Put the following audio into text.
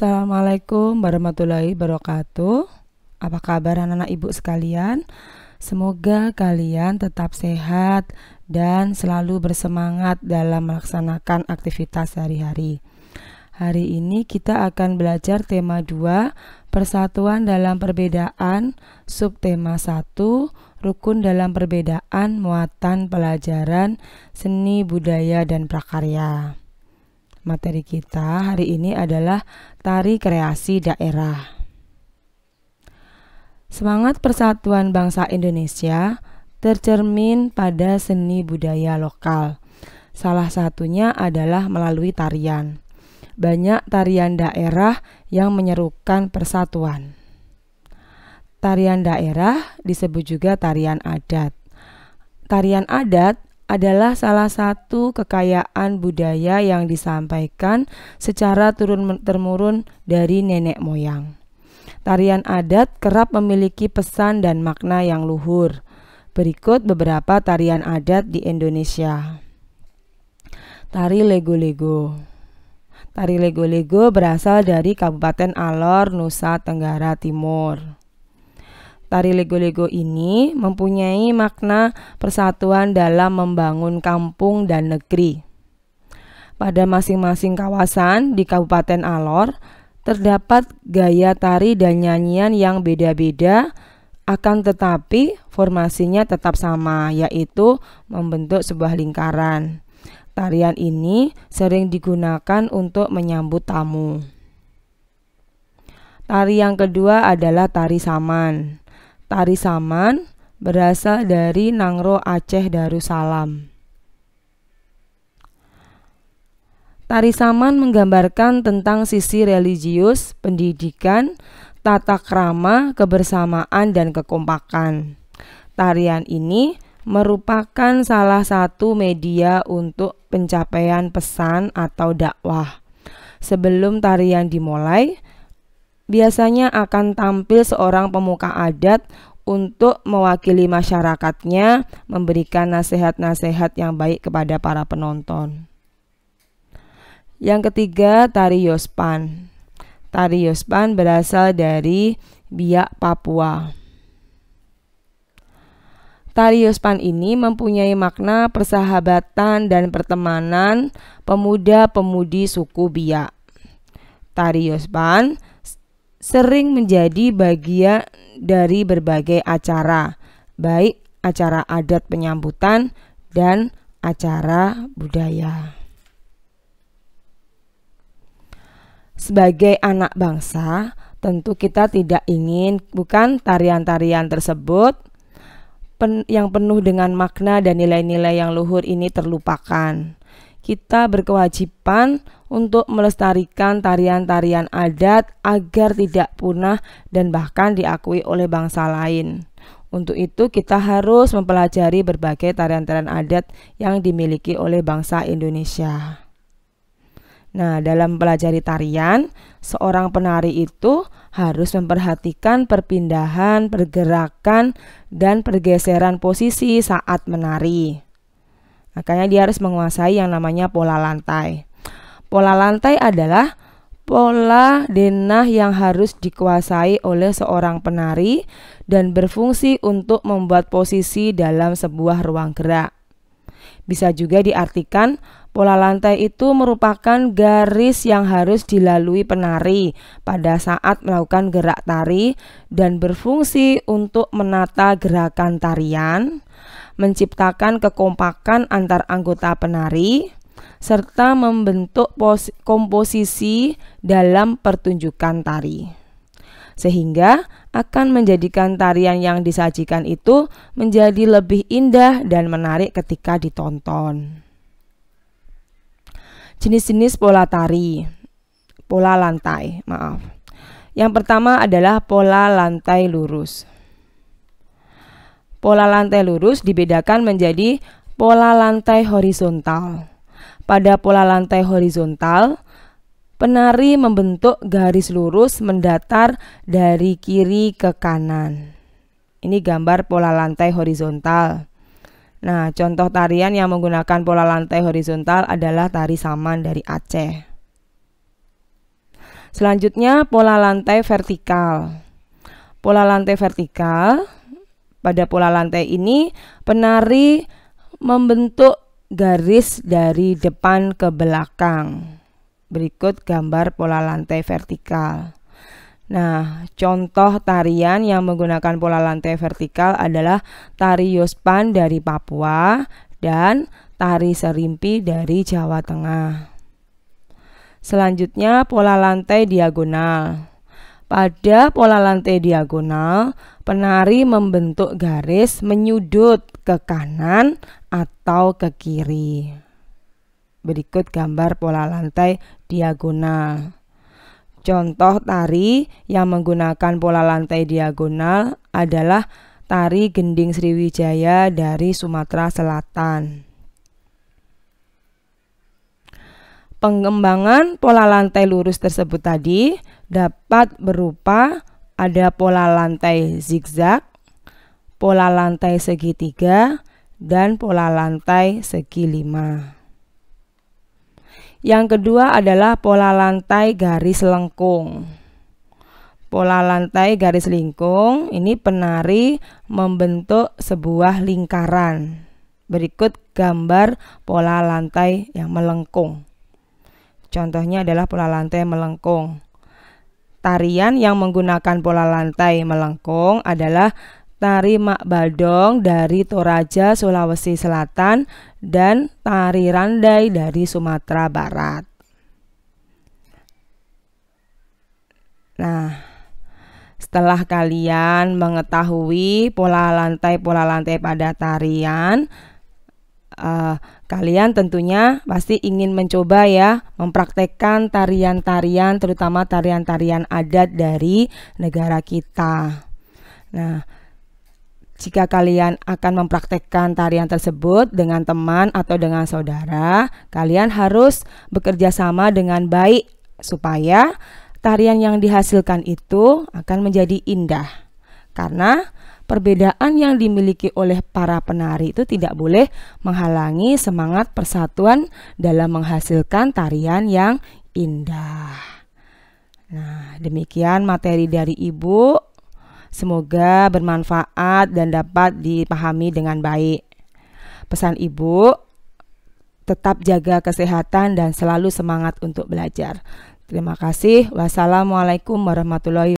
Assalamualaikum warahmatullahi wabarakatuh. Apa kabar anak-anak ibu sekalian? Semoga kalian tetap sehat dan selalu bersemangat dalam melaksanakan aktivitas sehari-hari. Hari ini kita akan belajar tema 2, persatuan dalam perbedaan, subtema 1, rukun dalam perbedaan, muatan pelajaran, seni, budaya, dan prakarya. Materi kita hari ini adalah tari kreasi daerah. Semangat persatuan bangsa Indonesia tercermin pada seni budaya lokal. Salah satunya adalah melalui tarian. Banyak tarian daerah yang menyerukan persatuan. Tarian daerah disebut juga tarian adat. Tarian adat adalah salah satu kekayaan budaya yang disampaikan secara turun-temurun dari nenek moyang. Tarian adat kerap memiliki pesan dan makna yang luhur. Berikut beberapa tarian adat di Indonesia. Tari Lego-Lego. Tari Lego-Lego berasal dari Kabupaten Alor, Nusa Tenggara Timur. Tari Lego-Lego ini mempunyai makna persatuan dalam membangun kampung dan negeri. Pada masing-masing kawasan di Kabupaten Alor terdapat gaya tari dan nyanyian yang beda-beda, akan tetapi formasinya tetap sama, yaitu membentuk sebuah lingkaran. Tarian ini sering digunakan untuk menyambut tamu. Tari yang kedua adalah tari saman. Tari saman berasal dari Nangro Aceh Darussalam. Tari saman menggambarkan tentang sisi religius, pendidikan, tata krama, kebersamaan, dan kekompakan. Tarian ini merupakan salah satu media untuk pencapaian pesan atau dakwah. Sebelum tarian dimulai, biasanya akan tampil seorang pemuka adat untuk mewakili masyarakatnya, memberikan nasihat-nasihat yang baik kepada para penonton. Yang ketiga, tari Yospan. Tari Yospan berasal dari Biak, Papua. Tari Yospan ini mempunyai makna persahabatan dan pertemanan pemuda-pemudi suku Biak. Tari Yospan sering menjadi bagian dari berbagai acara, baik acara adat penyambutan dan acara budaya. Sebagai anak bangsa, tentu kita tidak ingin tarian-tarian tersebut yang penuh dengan makna dan nilai-nilai yang luhur ini terlupakan. Kita berkewajiban untuk melestarikan tarian-tarian adat agar tidak punah dan bahkan diakui oleh bangsa lain. Untuk itu kita harus mempelajari berbagai tarian-tarian adat yang dimiliki oleh bangsa Indonesia. Nah, dalam mempelajari tarian, seorang penari itu harus memperhatikan perpindahan, pergerakan, dan pergeseran posisi saat menari. Makanya dia harus menguasai yang namanya pola lantai. Pola lantai adalah pola denah yang harus dikuasai oleh seorang penari dan berfungsi untuk membuat posisi dalam sebuah ruang gerak. Bisa juga diartikan pola lantai itu merupakan garis yang harus dilalui penari pada saat melakukan gerak tari dan berfungsi untuk menata gerakan tarian, menciptakan kekompakan antar anggota penari, serta membentuk komposisi dalam pertunjukan tari. Sehingga akan menjadikan tarian yang disajikan itu menjadi lebih indah dan menarik ketika ditonton. Jenis-jenis pola tari, pola lantai, Yang pertama adalah pola lantai lurus. Pola lantai lurus dibedakan menjadi pola lantai horizontal. Pada pola lantai horizontal, penari membentuk garis lurus mendatar dari kiri ke kanan. Ini gambar pola lantai horizontal. Nah, contoh tarian yang menggunakan pola lantai horizontal adalah tari saman dari Aceh. Selanjutnya pola lantai vertikal. Pola lantai vertikal, pada pola lantai ini penari membentuk garis dari depan ke belakang. Berikut gambar pola lantai vertikal. Nah, contoh tarian yang menggunakan pola lantai vertikal adalah tari Yospan dari Papua dan tari Serimpi dari Jawa Tengah. Selanjutnya pola lantai diagonal. Pada pola lantai diagonal, penari membentuk garis menyudut ke kanan atau ke kiri. Berikut gambar pola lantai diagonal. Contoh tari yang menggunakan pola lantai diagonal adalah tari Gending Sriwijaya dari Sumatera Selatan. Pengembangan pola lantai lurus tersebut tadi dapat berupa ada pola lantai zigzag, pola lantai segitiga, dan pola lantai segi 5. Yang kedua adalah pola lantai garis lengkung. Pola lantai garis lengkung ini penari membentuk sebuah lingkaran. Berikut gambar pola lantai yang melengkung. Contohnya adalah pola lantai melengkung. Tarian yang menggunakan pola lantai melengkung adalah tari Mak Badong dari Toraja, Sulawesi Selatan, dan tari Randai dari Sumatera Barat. Nah, setelah kalian mengetahui pola lantai pada tarian, kalian tentunya pasti ingin mencoba ya mempraktekkan tarian-tarian, terutama tarian-tarian adat dari negara kita. Nah, jika kalian akan mempraktekkan tarian tersebut dengan teman atau dengan saudara, kalian harus bekerja sama dengan baik supaya tarian yang dihasilkan itu akan menjadi indah. Karena perbedaan yang dimiliki oleh para penari itu tidak boleh menghalangi semangat persatuan dalam menghasilkan tarian yang indah. Nah, demikian materi dari Ibu. Semoga bermanfaat dan dapat dipahami dengan baik. Pesan Ibu, tetap jaga kesehatan dan selalu semangat untuk belajar. Terima kasih. Wassalamualaikum warahmatullahi wabarakatuh.